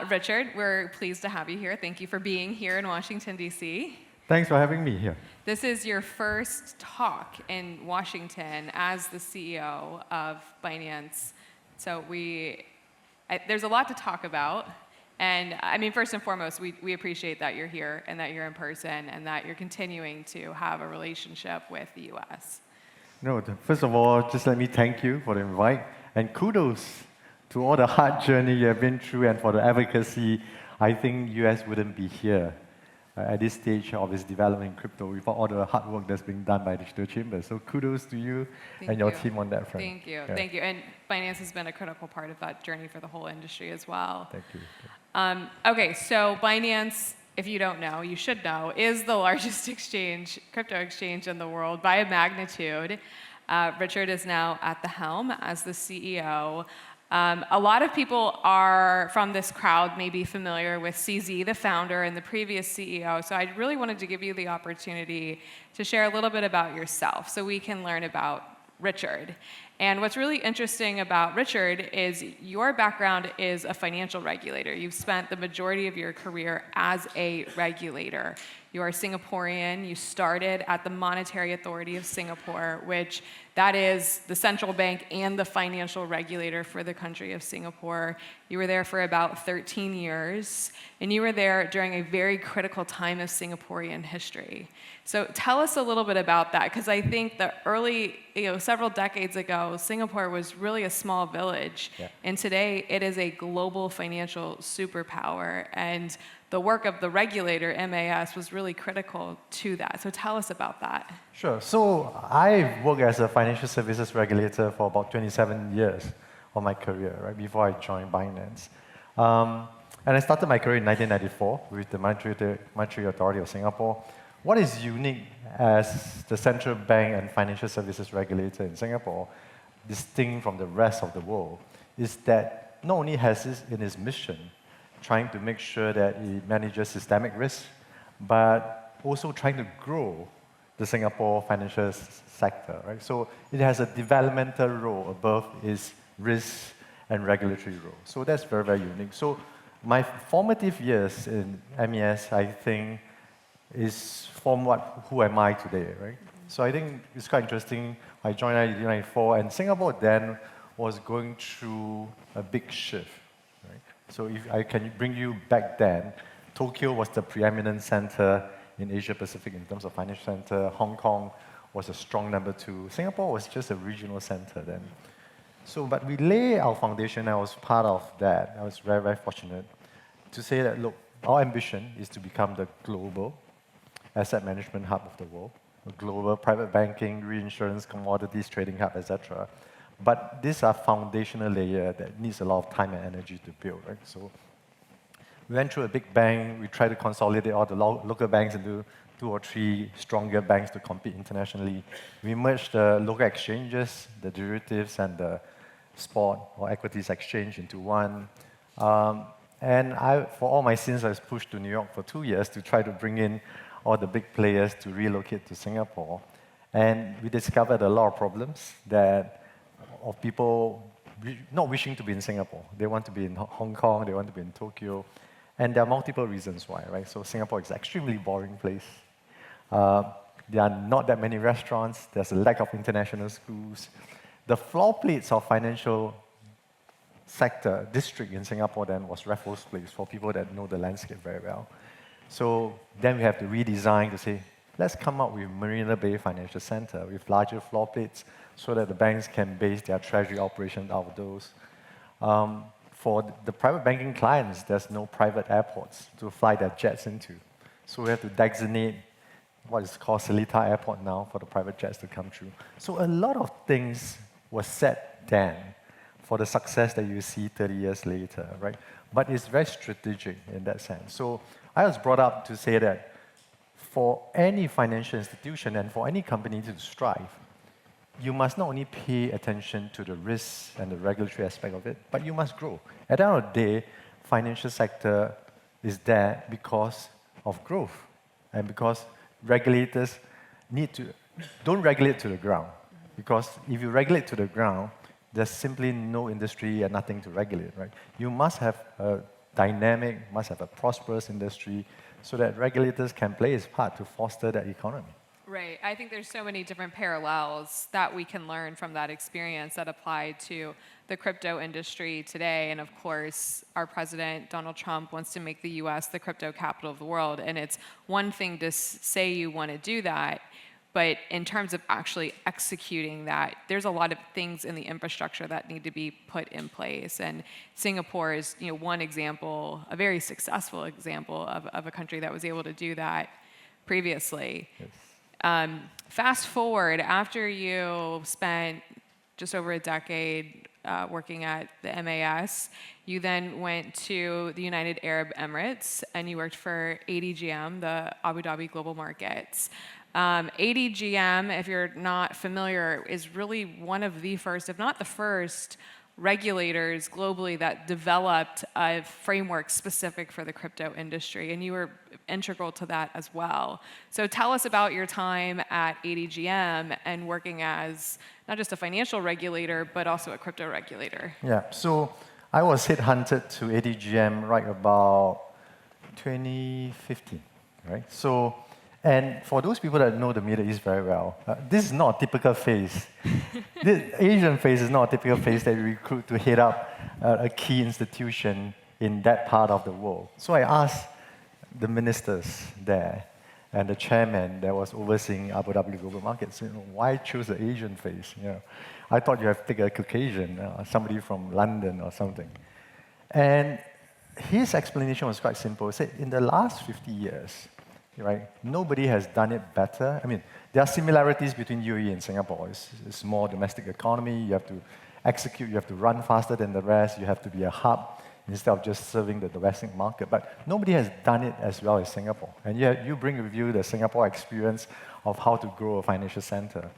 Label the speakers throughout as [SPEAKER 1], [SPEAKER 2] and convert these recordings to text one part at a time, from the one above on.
[SPEAKER 1] Richard, we're pleased to have you here. Thank you for being here in Washington, D.C.
[SPEAKER 2] Thanks for having me here.
[SPEAKER 1] This is your first talk in Washington as the CEO of Binance. So there's a lot to talk about. And I mean, first and foremost, we appreciate that you're here and that you're in person and that you're continuing to have a relationship with the U.S.
[SPEAKER 2] No, first of all, just let me thank you for the invite and kudos to all the hard journey you have been through and for the advocacy. I think U.S. wouldn't be here at this stage of its development in crypto without all the hard work that's being done by Digital Chamber. So kudos to you and your team on that front.
[SPEAKER 1] Thank you, thank you. And Binance has been a critical part of that journey for the whole industry as well.
[SPEAKER 2] Thank you.
[SPEAKER 1] Okay, so Binance, if you don't know, you should know, is the largest crypto exchange in the world by a magnitude. Richard is now at the helm as the CEO. A lot of people are from this crowd may be familiar with CZ, the founder, and the previous CEO. So I really wanted to give you the opportunity to share a little bit about yourself so we can learn about Richard. And what's really interesting about Richard is your background is a financial regulator. You've spent the majority of your career as a regulator. You are Singaporean. You started at the Monetary Authority of Singapore, which that is the central bank and the financial regulator for the country of Singapore. You were there for about 13 years, and you were there during a very critical time of Singaporean history. So tell us a little bit about that, because I think the early, several decades ago, Singapore was really a small village, and today it is a global financial superpower, and the work of the regulator, MAS, was really critical to that. So tell us about that.
[SPEAKER 2] Sure. So I've worked as a financial services regulator for about 27 years of my career, right, before I joined Binance. And I started my career in 1994 with the Monetary Authority of Singapore. What is unique as the central bank and financial services regulator in Singapore, distinct from the rest of the world, is that not only has it in its mission trying to make sure that it manages systemic risk, but also trying to grow the Singapore financial sector, right? So it has a developmental role above its risk and regulatory role. So that's very, very unique. So my formative years in MES, I think, is from who am I today, right? So I think it's quite interesting. I joined in 1994, and Singapore then was going through a big shift. So if I can bring you back then, Tokyo was the preeminent center in Asia Pacific in terms of financial center. Hong Kong was a strong number 2. Singapore was just a regional center then. So, but we lay our foundation. I was part of that. I was very, very fortunate to say that, look, our ambition is to become the global asset management hub of the world, a global private banking, reinsurance, commodities, trading hub, etc. But these are foundational layer that needs a lot of time and energy to build, right? So we went through a big bang. We tried to consolidate all the local banks into 2 or 3 stronger banks to compete internationally. We merged the local exchanges, the derivatives, and the spot or equities exchange into one. And for all my sins, I was pushed to New York for 2 years to try to bring in all the big players to relocate to Singapore. And we discovered a lot of problems of people not wishing to be in Singapore. They want to be in Hong Kong, they want to be in Tokyo. And there are multiple reasons why, right? So Singapore is an extremely boring place. There are not that many restaurants. There's a lack of international schools. The floor plates of financial sector district in Singapore then was Raffles Place for people that know the landscape very well. So then we have to redesign to say, let's come up with Marina Bay Financial Center with larger floor plates so that the banks can base their treasury operations out of those. For the private banking clients, there's no private airports to fly their jets into. So we have to designate what is called Seletar Airport now for the private jets to come through. So a lot of things were set then for the success that you see 30 years later, right? But it's very strategic in that sense. So I was brought up to say that for any financial institution and for any company to strive, you must not only pay attention to the risks and the regulatory aspect of it, but you must grow. At the end of the day, financial sector is there because of growth and because regulators don't regulate to the ground. Because if you regulate to the ground, there's simply no industry and nothing to regulate, right? You must have a dynamic, must have a prosperous industry, so that regulators can play its part to foster that economy.
[SPEAKER 1] Right. I think there's so many different parallels that we can learn from that experience that apply to the crypto industry today. And of course, our president, Donald Trump, wants to make the US the crypto capital of the world. And it's one thing to say you want to do that, but in terms of actually executing that, there's a lot of things in the infrastructure that need to be put in place. And Singapore is, one example, a very successful example of a country that was able to do that previously.
[SPEAKER 2] Yes.
[SPEAKER 1] Fast forward, after you spent just over a decade working at the MAS, you then went to the United Arab Emirates and you worked for ADGM, the Abu Dhabi Global Markets. ADGM, if you're not familiar, is really one of the first, if not the first, regulators globally that developed a framework specific for the crypto industry, and you were integral to that as well. So tell us about your time at ADGM and working as not just a financial regulator, but also a crypto regulator.
[SPEAKER 2] Yeah, so I was headhunted to ADGM right about 2015, right? So, and for those people that know the Middle East very well, this is not a typical phase. The Asian phase is not a typical phase that you recruit to head up a key institution in that part of the world. So I asked the ministers there and the chairman that was overseeing Abu Dhabi Global Markets, why choose the Asian phase? I thought you have to take a Caucasian, somebody from London or something. And his explanation was quite simple. He said, in the last 50 years, right, nobody has done it better. I mean, there are similarities between UAE and Singapore. It's more domestic economy. You have to execute. You have to run faster than the rest. You have to be a hub instead of just serving the domestic market. But nobody has done it as well as Singapore. And yet you bring with you the Singapore experience of how to grow a financial center.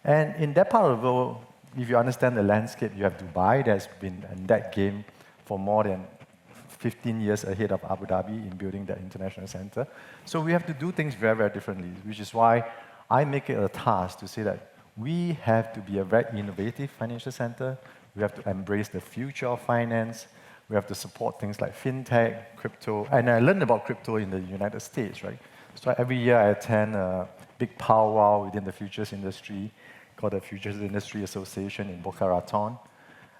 [SPEAKER 2] And in that part of the world, if you understand the landscape, you have Dubai that's been in that game for more than 15 years ahead of Abu Dhabi in building that international center. So we have to do things very, very differently, which is why I make it a task to say that we have to be a very innovative financial center. We have to embrace the future of finance. We have to support things like fintech, crypto. And I learned about crypto in the United States, right? So every year I attend a big powwow within the futures industry called the Futures Industry Association in Boca Raton.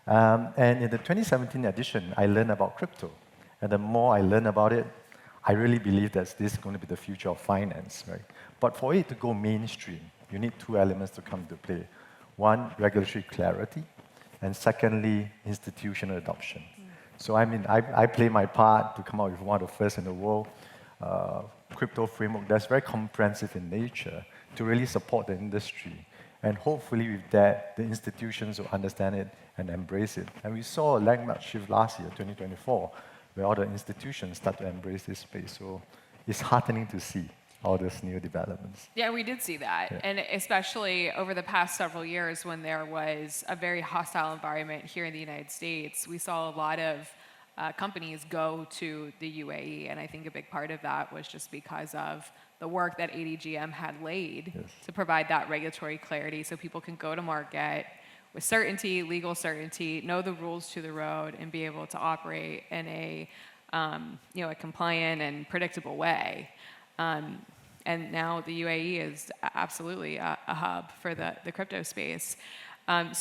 [SPEAKER 2] And in the 2017 edition, I learned about crypto. And the more I learn about it, I really believe that this is going to be the future of finance, right? But for it to go mainstream, you need two elements to come into play. One, regulatory clarity, and secondly, institutional adoption. So I play my part to come out with one of the first in the world crypto framework that's very comprehensive in nature to really support the industry. And hopefully with that, the institutions will understand it and embrace it. And we saw a landmark shift last year, 2024, where all the institutions start to embrace this space. So it's heartening to see all those new developments.
[SPEAKER 1] Yeah, we did see that. Yeah. And especially over the past several years when there was a very hostile environment here in the United States, we saw a lot of companies go to the UAE. And I think a big part of that was just because of the work that ADGM had laid to provide that regulatory clarity so people can go to market with certainty, legal certainty, know the rules to the road, and be able to operate in a compliant and predictable way. And now the UAE is absolutely a hub for the crypto space. And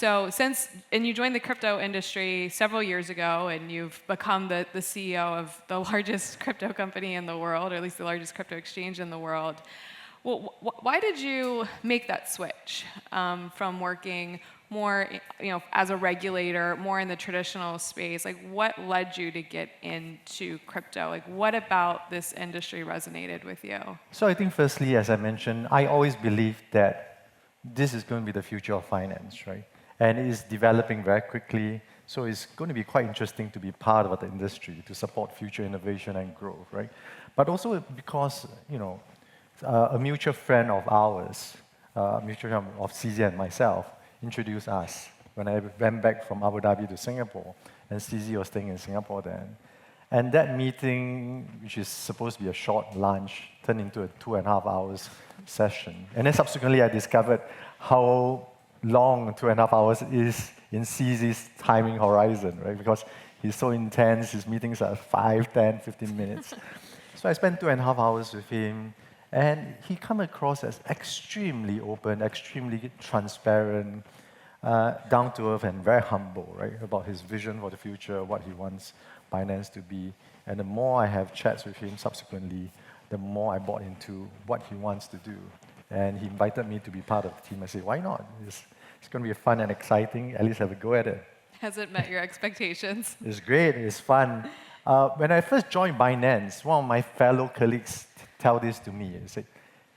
[SPEAKER 1] you joined the crypto industry several years ago, and you've become the CEO of the largest crypto company in the world, or at least the largest crypto exchange in the world. Well, why did you make that switch from working more, as a regulator, more in the traditional space? Like, what led you to get into crypto? Like, what about this industry resonated with you?
[SPEAKER 2] So I think firstly, as I mentioned, I always believed that this is going to be the future of finance, right? And it is developing very quickly. So it's going to be quite interesting to be part of the industry to support future innovation and growth, right? But also because, a mutual friend of ours, mutual friend of CZ and myself, introduced us when I went back from Abu Dhabi to Singapore, and CZ was staying in Singapore then. And that meeting, which is supposed to be a short lunch, turned into a 2.5 hours session. And then subsequently, I discovered how long 2.5 hours is in CZ's timing horizon, right? Because He's so intense. His meetings are 5, 10, 15 minutes. So I spent 2.5 hours with him, and he come across as extremely open, extremely transparent, down to earth, and very humble, right, about his vision for the future, what he wants finance to be. And the more I have chats with him subsequently, the more I bought into what he wants to do. And he invited me to be part of the team. I said, why not? It's going to be fun and exciting. At least have a go at it.
[SPEAKER 1] Has it met your expectations?
[SPEAKER 2] It's great. It's fun. When I first joined Binance, one of my fellow colleagues tell this to me. He said,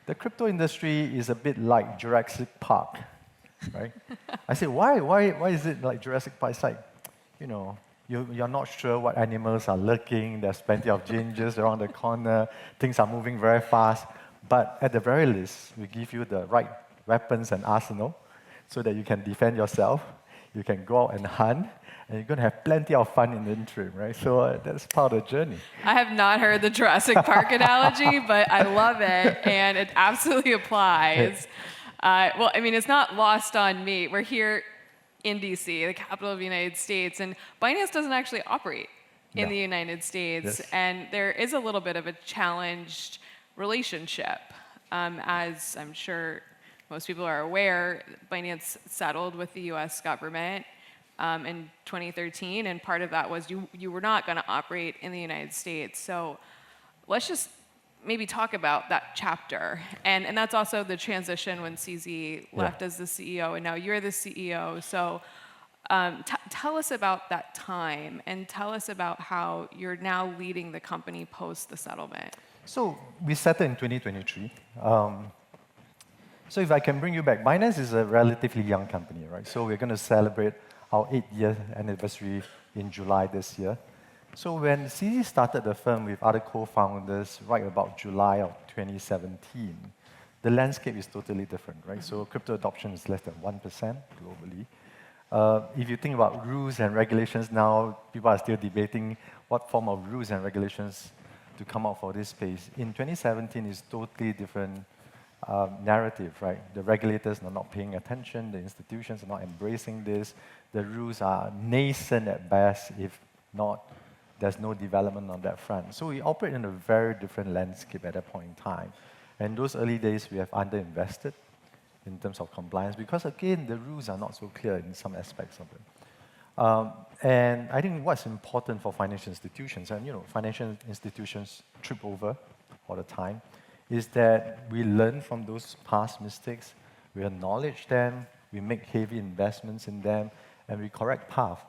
[SPEAKER 2] the crypto industry is a bit like Jurassic Park, right? I said, why? Why is it like Jurassic Park? It's like, you're not sure what animals are lurking. There's plenty of dangers around the corner. Things are moving very fast. But at the very least, we give you the right weapons and arsenal so that you can defend yourself. You can go out and hunt, and you're going to have plenty of fun in the interim, right? So that's part of the journey.
[SPEAKER 1] I have not heard the Jurassic Park analogy, but I love it, and it absolutely applies. Well, I mean, it's not lost on me. We're here in DC, the capital of the United States, and Binance doesn't actually operate in the United States, and there is a little bit of a challenged relationship. As I'm sure most people are aware, Binance settled with the US government in 2013, and part of that was you were not going to operate in the United States. So let's just maybe talk about that chapter. And that's also the transition when CZ left as the CEO, and now you're the CEO. So tell us about that time, and tell us about how you're now leading the company post the settlement.
[SPEAKER 2] So we settled in 2023. So if I can bring you back, Binance is a relatively young company, right? So we're going to celebrate our 8-year anniversary in July this year. So when CZ started the firm with other co-founders right about July of 2017, the landscape is totally different, right? So crypto adoption is less than 1% globally. If you think about rules and regulations now, people are still debating what form of rules and regulations to come out for this space. In 2017, it's totally different narrative, right? The regulators are not paying attention, the institutions are not embracing this, the rules are nascent at best, if not, there's no development on that front. So we operate in a very different landscape at that point in time. And those early days, we have underinvested in terms of compliance because, again, the rules are not so clear in some aspects of it. And I think what's important for financial institutions, and financial institutions trip over all the time, is that we learn from those past mistakes, we acknowledge them, we make heavy investments in them, and we correct path.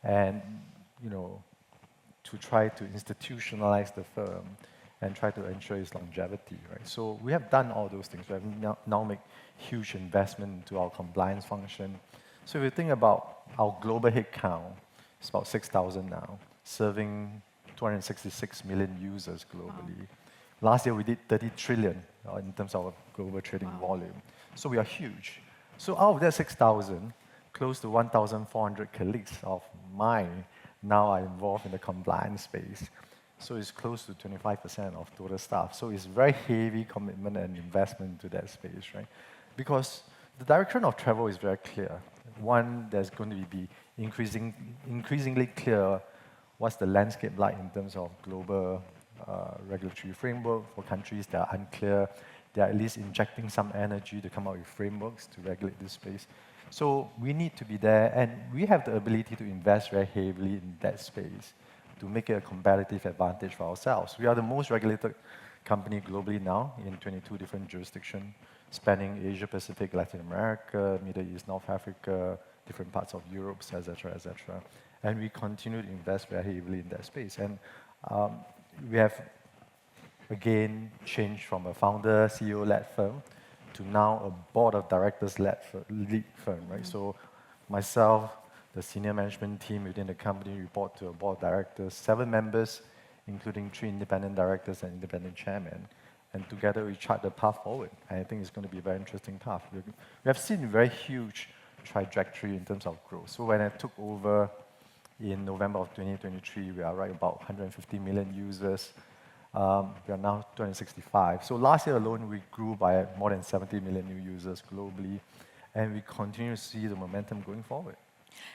[SPEAKER 2] And, to try to institutionalize the firm and try to ensure its longevity, right? So we have done all those things. We have now made huge investment into our compliance function. So if you think about our global headcount, it's about 6,000 now, serving 266 million users globally. Wow. Last year, we did 30 trillion in terms of global trading volume. So we are huge. So out of that 6,000, close to 1,400 colleagues of mine now are involved in the compliance space. So it's close to 25% of total staff. So it's very heavy commitment and investment into that space, right? Because the direction of travel is very clear. One, there's going to be increasingly clear what's the landscape like in terms of global regulatory framework for countries that are unclear. They're at least injecting some energy to come up with frameworks to regulate this space. So we need to be there, and we have the ability to invest very heavily in that space to make it a competitive advantage for ourselves. We are the most regulated company globally now in 22 different jurisdictions, spanning Asia Pacific, Latin America, Middle East, North Africa, different parts of Europe, etc., etc. And we continue to invest very heavily in that space. And we have, again, changed from a founder, CEO-led firm to now a board of directors-led lead firm, right? So myself, the senior management team within the company report to a board of directors, 7 members, including 3 independent directors and independent chairman. And together we chart the path forward. And I think it's going to be a very interesting path. We have seen a very huge trajectory in terms of growth. So when I took over in November of 2023, we are right about 150 million users. We are now 265. So last year alone, we grew by more than 70 million new users globally, and we continue to see the momentum going forward.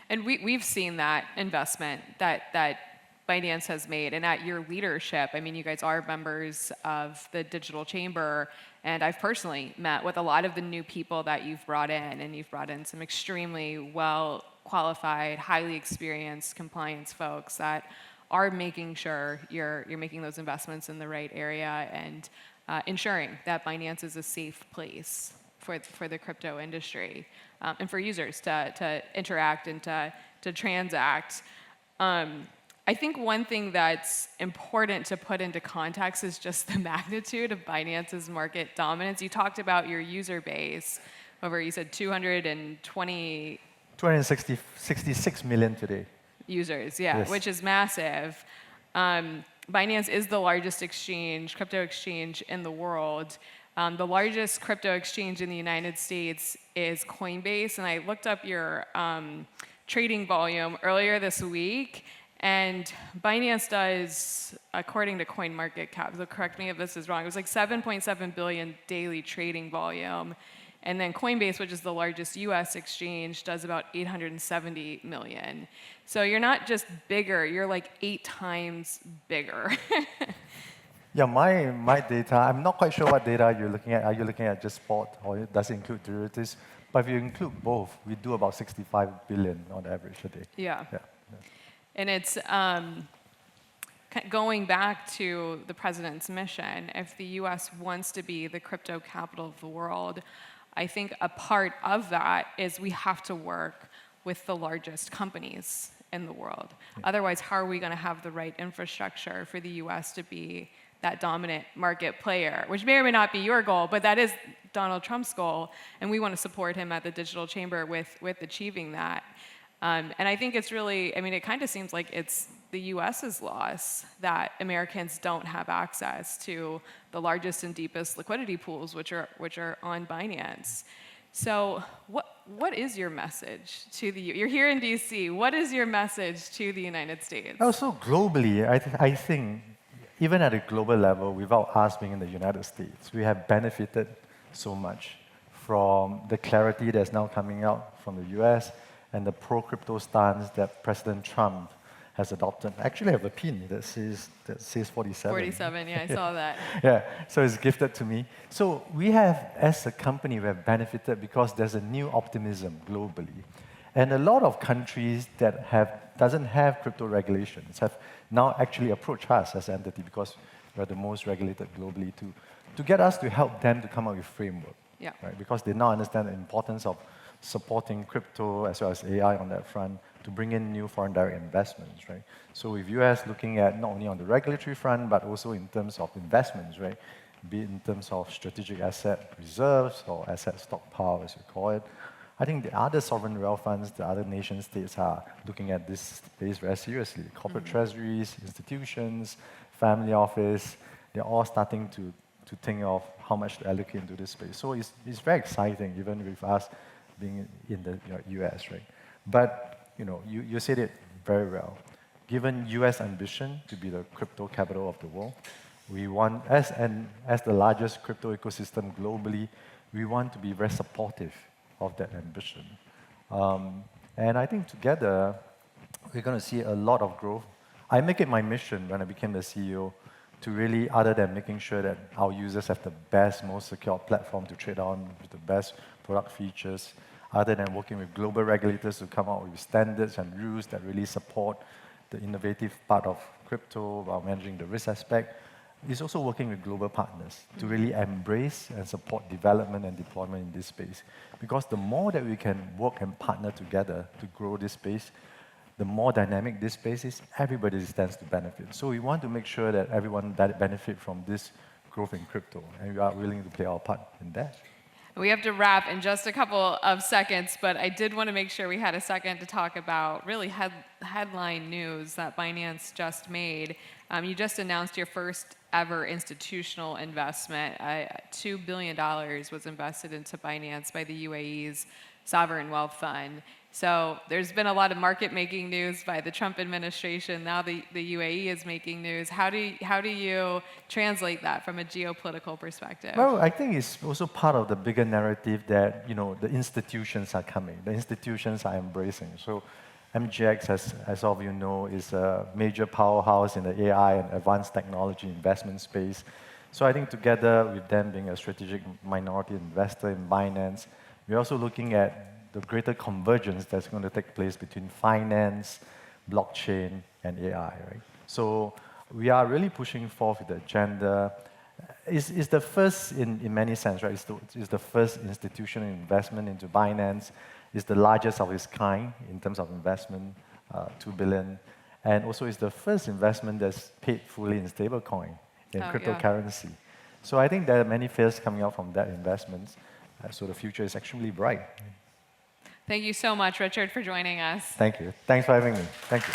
[SPEAKER 1] And we've seen that investment that Binance has made, and at your leadership, I mean, you guys are members of the Digital Chamber, and I've personally met with a lot of the new people that you've brought in, and you've brought in some extremely well qualified, highly experienced compliance folks that are making sure you're making those investments in the right area and ensuring that Binance is a safe place for the crypto industry and for users to interact and to transact. I think one thing that's important to put into context is just the magnitude of Binance's market dominance. You talked about your user base over, you said 220
[SPEAKER 2] 266 million today.
[SPEAKER 1] users, yeah,
[SPEAKER 2] Yes.
[SPEAKER 1] which is massive. Binance is the largest exchange, crypto exchange in the world. The largest crypto exchange in the United States is Coinbase, and I looked up your trading volume earlier this week, and Binance does, according to CoinMarketCap, so correct me if this is wrong, it was like 7.7 billion daily trading volume. And then Coinbase, which is the largest US exchange, does about 870 million. So you're not just bigger, you're like 8 times bigger.
[SPEAKER 2] Yeah, my data, I'm not quite sure what data you're looking at. Are you looking at just spot, or does it include derivatives? But if you include both, we do about 65 billion on average a day.
[SPEAKER 1] Yeah.
[SPEAKER 2] Yeah.
[SPEAKER 1] And it's going back to the president's mission. If the US wants to be the crypto capital of the world, I think a part of that is we have to work with the largest companies in the world. Yeah. Otherwise, how are we going to have the right infrastructure for the US to be that dominant market player, which may or may not be your goal, but that is Donald Trump's goal, and we want to support him at the Digital Chamber with achieving that. And I think it's really, I mean, it kind of seems like it's the US's loss that Americans don't have access to the largest and deepest liquidity pools, which are on Binance. So what is your message to you're here in DC, what is your message to the United States?
[SPEAKER 2] Also, globally, I think, even at a global level, without us being in the United States, we have benefited so much from the clarity that's now coming out from the US and the pro-crypto stance that President Trump has adopted. I actually have a pin that says 47.
[SPEAKER 1] 47, yeah, I saw that.
[SPEAKER 2] Yeah, so it's gifted to me. So we have, as a company, we have benefited because there's a new optimism globally. And a lot of countries that doesn't have crypto regulations have now actually approached us as an entity because we're the most regulated globally to get us to help them to come up with framework.
[SPEAKER 1] Yeah.
[SPEAKER 2] Right? Because they now understand the importance of supporting crypto as well as AI on that front to bring in new foreign direct investments, right? So with US looking at not only on the regulatory front, but also in terms of investments, right? Be it in terms of strategic asset reserves or asset stockpile, as we call it. I think the other sovereign wealth funds, the other nation states are looking at this space very seriously. Corporate treasuries, institutions, family office, they're all starting to think of how much to allocate into this space. So it's very exciting, even with us being in the US, right? But you said it very well. Given US ambition to be the crypto capital of the world, we want, as the largest crypto ecosystem globally, we want to be very supportive of that ambition. And I think together, we're going to see a lot of growth. I make it my mission when I became the CEO to really, other than making sure that our users have the best, most secure platform to trade on with the best product features, other than working with global regulators to come out with standards and rules that really support the innovative part of crypto while managing the risk aspect, is also working with global partners to really embrace and support development and deployment in this space. Because the more that we can work and partner together to grow this space, the more dynamic this space is, everybody stands to benefit. So we want to make sure that everyone benefit from this growth in crypto, and we are willing to play our part in that.
[SPEAKER 1] We have to wrap in just a couple of seconds, but I did want to make sure we had a second to talk about really headline news that Binance just made. You just announced your first ever institutional investment. $2 billion was invested into Binance by the UAE's sovereign wealth fund. So there's been a lot of market-making news by the Trump administration. Now the UAE is making news. How do you translate that from a geopolitical perspective?
[SPEAKER 2] Well, I think it's also part of the bigger narrative that the institutions are coming, the institutions are embracing. So MGX, as all of you know, is a major powerhouse in the AI and advanced technology investment space. So I think together with them being a strategic minority investor in Binance, we're also looking at the greater convergence that's going to take place between finance, blockchain, and AI, right? So we are really pushing forth with the agenda. It's the first in many sense, right? It's the first institutional investment into Binance. It's the largest of its kind in terms of investment, $2 billion. And also it's the first investment that's paid fully in stablecoin, in cryptocurrency. So I think there are many fears coming out from that investment. So the future is extremely bright.
[SPEAKER 1] Thank you so much, Richard, for joining us.
[SPEAKER 2] Thank you. Thanks for having me. Thank you.